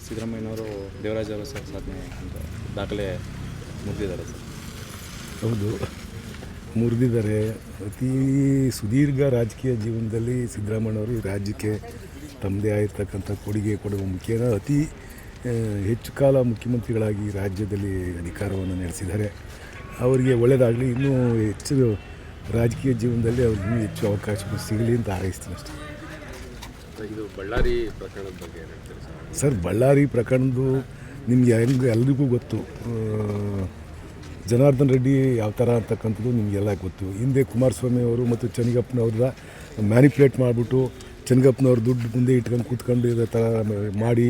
ಸಿದ್ದರಾಮಯ್ಯನವರು ದೇವರಾಜ ಅರಸು ಸಾಧನೆ ಅಂತ ದಾಖಲೆ ಮುರಿದಿದ್ದಾರೆ ಸರ್. ಹೌದು, ಮುರಿದಿದ್ದಾರೆ. ಅತಿ ಸುದೀರ್ಘ ರಾಜಕೀಯ ಜೀವನದಲ್ಲಿ ಸಿದ್ದರಾಮಯ್ಯನವರು ಈ ರಾಜ್ಯಕ್ಕೆ ತಮ್ಮದೇ ಆಗಿರ್ತಕ್ಕಂಥ ಕೊಡುಗೆ ಕೊಡುವ ಮುಖೇನ ಅತಿ ಹೆಚ್ಚು ಕಾಲ ಮುಖ್ಯಮಂತ್ರಿಗಳಾಗಿ ರಾಜ್ಯದಲ್ಲಿ ಅಧಿಕಾರವನ್ನು ನಡೆಸಿದ್ದಾರೆ. ಅವರಿಗೆ ಒಳ್ಳೆಯದಾಗಲಿ, ಇನ್ನೂ ಹೆಚ್ಚು ರಾಜಕೀಯ ಜೀವನದಲ್ಲಿ ಅವ್ರಿಗೆ ಇನ್ನೂ ಹೆಚ್ಚು ಅವಕಾಶಗಳು ಸಿಗಲಿ ಅಂತ ಹಾರೈಸ್ತೀನಿ ಅಷ್ಟೇ. ಇದು ಬಳ್ಳಾರಿ ಪ್ರಕರಣದ ಬಗ್ಗೆ ಏನು ಹೇಳ್ತೀರಿ ಸರ್? ಬಳ್ಳಾರಿ ಪ್ರಕರಣದ್ದು ನಿಮಗೆ ಎಲ್ರಿಗೂ ಗೊತ್ತು. ಜನಾರ್ದನ್ ರೆಡ್ಡಿ ಯಾವ ಥರ ಅಂತಕ್ಕಂಥದ್ದು ನಿಮಗೆಲ್ಲ ಗೊತ್ತು. ಹಿಂದೆ ಕುಮಾರಸ್ವಾಮಿ ಅವರು ಮತ್ತು ಚೆನ್ನಗಪ್ಪನವ್ರ ಮ್ಯಾನಿಪ್ಯುಲೇಟ್ ಮಾಡಿಬಿಟ್ಟು ಚೆನ್ನಗಪ್ಪನವ್ರ ದುಡ್ಡು ಮುಂದೆ ಇಟ್ಕೊಂಡು ಕೂತ್ಕೊಂಡು ಇರೋ ಥರ ಮಾಡಿ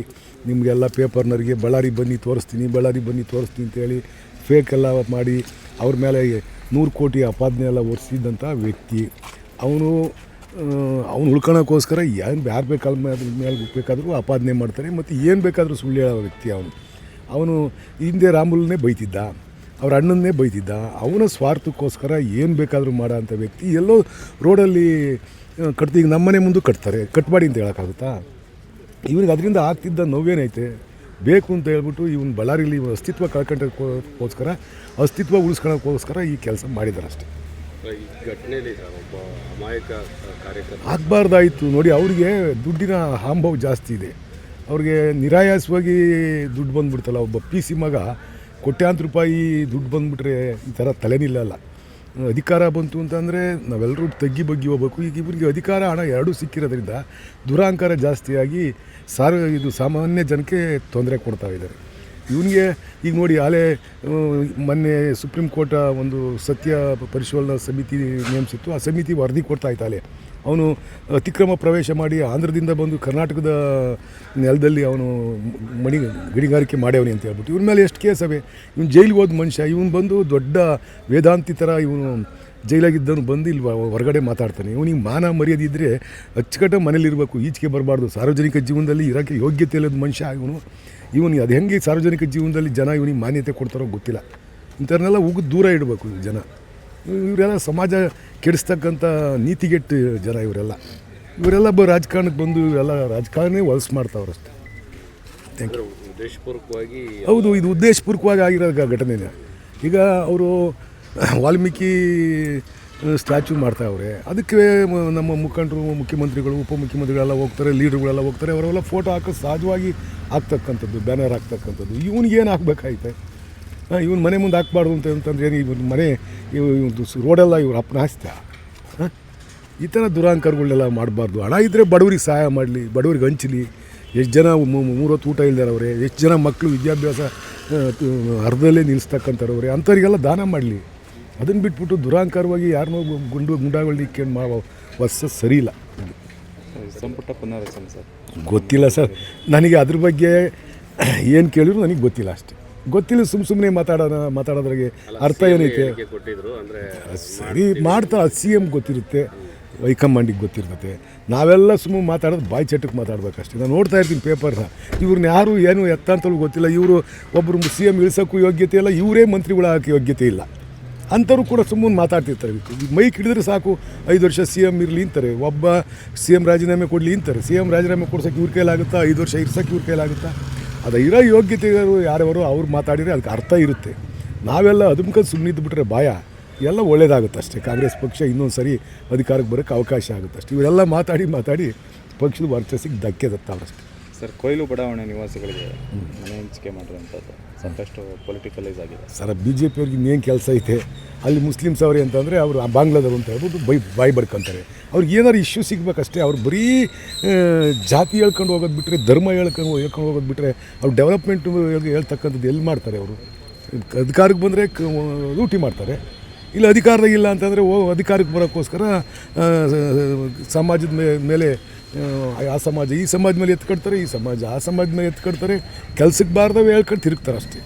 ನಿಮಗೆಲ್ಲ ಪೇಪರ್ನವ್ರಿಗೆ ಬಳ್ಳಾರಿ ಬನ್ನಿ ತೋರಿಸ್ತೀನಿ ಅಂತೇಳಿ ಫೇಕೆಲ್ಲ ಮಾಡಿ ಅವ್ರ ಮೇಲೆ 100 ಕೋಟಿ ಅಪಾದನೆ ಎಲ್ಲ ಹೊರಿಸಿದ್ದಂಥ ವ್ಯಕ್ತಿ ಅವನು ಉಳ್ಕೊಳಕ್ಕೋಸ್ಕರ ಯಾರು ಮೇಲೆ ಬೇಕಾದರೂ ಅಪಾದನೆ ಮಾಡ್ತಾರೆ ಮತ್ತು ಏನು ಬೇಕಾದರೂ ಸುಳ್ಳು ಹೇಳೋ ವ್ಯಕ್ತಿ ಅವನು ಹಿಂದೆ ರಾಮುಲನ್ನೇ ಬೈತಿದ್ದ, ಅವ್ರ ಅಣ್ಣನ್ನೇ ಬೈತಿದ್ದ. ಅವನ ಸ್ವಾರ್ಥಕ್ಕೋಸ್ಕರ ಏನು ಬೇಕಾದರೂ ಮಾಡೋ ಅಂಥ ವ್ಯಕ್ತಿ ಎಲ್ಲೋ ರೋಡಲ್ಲಿ ಈಗ ನಮ್ಮನೆ ಮುಂದೆ ಕಟ್ತಾರೆ, ಕಟ್ಬಾಡಿ ಅಂತ ಹೇಳೋಕ್ಕಾಗುತ್ತಾ? ಇವ್ರಿಗೆ ಅದರಿಂದ ಆಗ್ತಿದ್ದ ನೋವೇನೈತೆ ಬೇಕು ಅಂತ ಹೇಳ್ಬಿಟ್ಟು ಇವನು ಬಳ್ಳಾರಿಲಿ ಅಸ್ತಿತ್ವ ಕಳ್ಕೊಂಡಕ್ಕೋಸ್ಕರ ಅಸ್ತಿತ್ವ ಉಳಿಸ್ಕೊಳ್ಳೋಕ್ಕೋಸ್ಕರ ಈ ಕೆಲಸ ಮಾಡಿದ್ದಾರೆ ಅಷ್ಟೇ. ಈ ಘಟನೆಯಲ್ಲಿ ಒಬ್ಬ ಅಮಾಯಕ ಕಾರ್ಯಕರ್ತ ಆಗಬಾರ್ದಾಯಿತು ನೋಡಿ. ಅವರಿಗೆ ದುಡ್ಡಿನ ಹಾಂಭಾವ ಜಾಸ್ತಿ ಇದೆ. ಅವ್ರಿಗೆ ನಿರಾಯಾಸವಾಗಿ ದುಡ್ಡು ಬಂದುಬಿಡ್ತಲ್ಲ. ಒಬ್ಬ PC ಮಗ ಕೋಟ್ಯಾಂತರ ರೂಪಾಯಿ ದುಡ್ಡು ಬಂದುಬಿಟ್ರೆ ಈ ಥರ ತಲೆನಿಲ್ಲಲ್ಲ. ಅಧಿಕಾರ ಬಂತು ಅಂತಂದರೆ ನಾವೆಲ್ಲರೂ ತಗ್ಗಿ ಬಗ್ಗಿ ಹೋಗ್ಬೇಕು. ಈಗ ಇವರಿಗೆ ಅಧಿಕಾರ ಹಣ ಎರಡೂ ಸಿಕ್ಕಿರೋದ್ರಿಂದ ದುರಹಂಕಾರ ಜಾಸ್ತಿಯಾಗಿ ಇದು ಸಾಮಾನ್ಯ ಜನಕ್ಕೆ ತೊಂದರೆ ಕೊಡ್ತಾ ಇದ್ದಾರೆ. ಇವನಿಗೆ ಈಗ ನೋಡಿ, ಮೊನ್ನೆ ಸುಪ್ರೀಂ ಕೋರ್ಟ್ ಒಂದು ಸತ್ಯ ಪರಿಶೀಲನಾ ಸಮಿತಿ ನೇಮಿಸಿತ್ತು. ಆ ಸಮಿತಿ ವರದಿ ಕೊಡ್ತಾ ಇತ್ತು. ಅವನು ಅತಿಕ್ರಮ ಪ್ರವೇಶ ಮಾಡಿ ಆಂಧ್ರದಿಂದ ಬಂದು ಕರ್ನಾಟಕದ ನೆಲದಲ್ಲಿ ಅವನು ಗಣಿಗಾರಿಕೆ ಮಾಡ್ಯವನಿ ಅಂತ ಹೇಳ್ಬಿಟ್ಟು ಇವ್ರ ಮೇಲೆ ಎಷ್ಟು ಕೇಸವೆ. ಇವನು ಜೈಲಿಗೆ ಹೋದ ಮನುಷ್ಯ. ಇವನು ಬಂದು ದೊಡ್ಡ ವೇದಾಂತಿ ಥರ ಇವನು ಜೈಲಾಗಿದ್ದವನು ಬಂದು ಇಲ್ಲಿ ಹೊರಗಡೆ ಮಾತಾಡ್ತಾನೆ. ಇವನಿಗೆ ಮಾನ ಮರ್ಯಾದೆ ಇದ್ದರೆ ಅಚ್ಚುಕಟ್ಟ ಮನೇಲಿರಬೇಕು, ಈಚೆಗೆ ಬರಬಾರ್ದು. ಸಾರ್ವಜನಿಕ ಜೀವನದಲ್ಲಿ ಇರೋಕ್ಕೆ ಯೋಗ್ಯತೆ ಇಲ್ಲದ ಮನುಷ್ಯ ಇವನು ಅದು ಹೆಂಗೆ ಸಾರ್ವಜನಿಕ ಜೀವನದಲ್ಲಿ ಜನ ಇವನಿಗೆ ಮಾನ್ಯತೆ ಕೊಡ್ತಾರೋ ಗೊತ್ತಿಲ್ಲ. ಇಂಥವ್ರನ್ನೆಲ್ಲ ಉಗಿದು ದೂರ ಇಡಬೇಕು ಜನ. ಇವರೆಲ್ಲ ಸಮಾಜ ಕೆಡಿಸ್ತಕ್ಕಂಥ ನೀತಿಗೆಟ್ಟು ಜನ ಇವರೆಲ್ಲ ರಾಜಕಾರಣಕ್ಕೆ ಬಂದು ಇವರೆಲ್ಲ ರಾಜಕಾರಣನೇ ಹೊಲಸು ಮಾಡ್ತಾವ್ರಷ್ಟೆ. Thank you. ಉದ್ದೇಶಪೂರ್ವಕವಾಗಿ ಹೌದು, ಇದು ಉದ್ದೇಶಪೂರ್ವಕವಾಗಿ ಆಗಿರೋ ಘಟನೆನೇ. ಈಗ ಅವರು ವಾಲ್ಮೀಕಿ ಸ್ಟ್ಯಾಚ್ಯೂ ಮಾಡ್ತಾವ್ರೆ. ಅದಕ್ಕೆ ನಮ್ಮ ಮುಖಂಡರು, ಮುಖ್ಯಮಂತ್ರಿಗಳು, ಉಪಮುಖ್ಯಮಂತ್ರಿಗಳೆಲ್ಲ ಹೋಗ್ತಾರೆ, ಲೀಡ್ರುಗಳೆಲ್ಲ ಹೋಗ್ತಾರೆ. ಅವರೆಲ್ಲ ಫೋಟೋ ಹಾಕೋದು ಸಹಜವಾಗಿ ಆಗ್ತಕ್ಕಂಥದ್ದು, ಬ್ಯಾನರ್ ಹಾಕ್ತಕ್ಕಂಥದ್ದು. ಇವನಿಗೇನು ಹಾಕ್ಬೇಕಾಯ್ತೆ? ಇವನು ಮನೆ ಮುಂದೆ ಹಾಕ್ಬಾರ್ದು ಅಂತಂದ್ರೆ ಏನು? ಇವನು ಮನೆ ರೋಡೆಲ್ಲ ಇವ್ರು ಅಪ್ಪನ ಹಾಸ್ತ. ಈ ಥರ ದುರಹಂಕಾರಗಳನ್ನೆಲ್ಲ ಮಾಡಬಾರ್ದು. ಹಣ ಇದ್ದರೆ ಬಡವ್ರಿಗೆ ಸಹಾಯ ಮಾಡಲಿ, ಬಡವ್ರಿಗೆ ಹಂಚಲಿ. ಎಷ್ಟು ಜನ 3 ಹೊತ್ತು ಊಟ ಇಲ್ದಾರವ್ರೆ, ಎಷ್ಟು ಜನ ಮಕ್ಕಳು ವಿದ್ಯಾಭ್ಯಾಸ ಅರ್ಧದಲ್ಲೇ ನಿಲ್ಲಿಸ್ತಕ್ಕಂಥವ್ರೆ, ಅಂಥವ್ರಿಗೆಲ್ಲ ದಾನ ಮಾಡಲಿ. ಅದನ್ನು ಬಿಟ್ಬಿಟ್ಟು ದುರಹಂಕಾರವಾಗಿ ಯಾರನ್ನೋ ಗುಂಡಾಗಳಿಗೆ ಹೊಸ ಸರಿ ಇಲ್ಲ. ಸಂಪುಟ ಪುನರ್ರಚನೆ ಸರ್ ಗೊತ್ತಿಲ್ಲ ಸರ್ ನನಗೆ. ಅದ್ರ ಬಗ್ಗೆ ಏನು ಕೇಳಿದ್ರು ನನಗೆ ಗೊತ್ತಿಲ್ಲ ಅಷ್ಟೇ. ಗೊತ್ತಿಲ್ಲ, ಸುಮ್ಮನೆ ಮಾತಾಡೋದ್ರಾಗೆ ಅರ್ಥ ಏನೈತೆ? ಕೊಟ್ಟಿದ್ರು ಅಂದರೆ ಸರಿ ಮಾಡ್ತಾರೆ. CM ಗೊತ್ತಿರುತ್ತೆ, ಹೈಕಮಾಂಡಿಗೆ ಗೊತ್ತಿರ್ತದೆ. ನಾವೆಲ್ಲ ಸುಮ್ಮನೆ ಮಾತಾಡೋದು ಬಾಯಿ ಚಟಕ್ಕೆ ಮಾತಾಡ್ಬೇಕಷ್ಟೇ. ನಾನು ನೋಡ್ತಾ ಇರ್ತೀನಿ ಪೇಪರ್ನ. ಇವ್ರನ್ನ ಯಾರು ಏನು ಎತ್ತ ಅಂತಲೂ ಗೊತ್ತಿಲ್ಲ. ಇವರು ಒಬ್ಬರು CM ಇಳಿಸೋಕ್ಕೂ ಯೋಗ್ಯತೆ ಇಲ್ಲ, ಇವರೇ ಮಂತ್ರಿಗಳು ಹಾಕಿ ಯೋಗ್ಯತೆ ಇಲ್ಲ. ಅಂಥವ್ರು ಕೂಡ ಸುಮ್ಮನೆ ಮಾತಾಡ್ತಿರ್ತಾರೆ. ಮೈಕ್ ಹಿಡಿದ್ರೆ ಸಾಕು 5 ವರ್ಷ CM ಇರಲಿ ಅಂತಾರೆ. ಒಬ್ಬ CM ರಾಜೀನಾಮೆ ಕೊಡಲಿ ಅಂತಾರೆ. CM ರಾಜೀನಾಮೆ ಕೊಡ್ಸೋಕ್ಕೆ ಇವ್ರ ಕೈಲಾಗುತ್ತಾ? 5 ವರ್ಷ ಇರ್ಸೋಕ್ಕೆ ಇವ್ರ ಕೈಲಾಗುತ್ತಾ? ಅದು ಇರೋ ಯೋಗ್ಯತೆಗಳು ಯಾರವರು ಅವ್ರು ಮಾತಾಡಿದರೆ ಅದಕ್ಕೆ ಅರ್ಥ ಇರುತ್ತೆ. ನಾವೆಲ್ಲ ಅದಕ್ಕೆ ಸುಮ್ಮನಿದ್ದು ಬಿಟ್ಟರೆ ಎಲ್ಲ ಒಳ್ಳೇದಾಗುತ್ತೆ ಅಷ್ಟೇ. ಕಾಂಗ್ರೆಸ್ ಪಕ್ಷ ಇನ್ನೊಂದು ಸರಿ ಅಧಿಕಾರಕ್ಕೆ ಬರೋಕ್ಕೆ ಅವಕಾಶ ಆಗುತ್ತೆ ಅಷ್ಟೇ. ಇವರೆಲ್ಲ ಮಾತಾಡಿ ಪಕ್ಷದ ವರ್ಚಸ್ಸಿಗೆ ಧಕ್ಕೆ ತತ್ತಾವಷ್ಟೇ. ಸರ್, ಕೊಯ್ಲು ಬಡಾವಣೆ ನಿವಾಸಿಗಳಿಗೆ ಮನೆ ಹಂಚಿಕೆ ಮಾಡಿರೋಂಥದ್ದು ಸಾಕಷ್ಟು ಪೊಲಿಟಿಕಲೈಸ್ ಆಗಿದೆ ಸರ್. BJP ಅವ್ರಿಗೆ ಇನ್ನೇನು ಕೆಲಸ ಐತೆ? ಅಲ್ಲಿ ಮುಸ್ಲಿಮ್ಸ್ ಅವರೇ ಅಂತಂದರೆ ಅವರು ಬಾಂಗ್ಲಾದವರು ಅಂತ ಹೇಳ್ಬಿಟ್ಟು ಬಾಯಿ ಬಡ್ಕೊತಾರೆ. ಅವ್ರಿಗೆ ಏನಾದ್ರು ಇಶ್ಯೂ ಸಿಗಬೇಕಷ್ಟೇ. ಅವ್ರು ಬರೀ ಜಾತಿ ಹೇಳ್ಕೊಂಡು ಹೋಗೋದು ಬಿಟ್ಟರೆ, ಧರ್ಮ ಹೇಳ್ಕೊಂಡು ಹೋಗೋದು ಬಿಟ್ಟರೆ ಅವ್ರು ಡೆವಲಪ್ಮೆಂಟು ಹೇಳ್ತಕ್ಕಂಥದ್ದು ಎಲ್ಲಿ ಮಾಡ್ತಾರೆ? ಅವರು ಅಧಿಕಾರಕ್ಕೆ ಬಂದರೆ ಲೂಟಿ ಮಾಡ್ತಾರೆ. ಇಲ್ಲ ಅಧಿಕಾರದಾಗಿಲ್ಲ ಅಂತಂದರೆ ಅಧಿಕಾರಕ್ಕೆ ಬರೋಕ್ಕೋಸ್ಕರ ಸಮಾಜದ ಮೇಲೆ ಆ ಸಮಾಜ ಈ ಸಮಾಜ ಮೇಲೆ ಎತ್ಕೊಡ್ತಾರೆ, ಈ ಸಮಾಜ ಆ ಸಮಾಜ ಮೇಲೆ ಎತ್ಕೊಡ್ತಾರೆ. ಕೆಲ್ಸಕ್ಕೆ ಬಾರ್ದವೆ ಹೇಳ್ಕೊಂಡು ತಿರುಗ್ತಾರೆ ಅಷ್ಟೇ.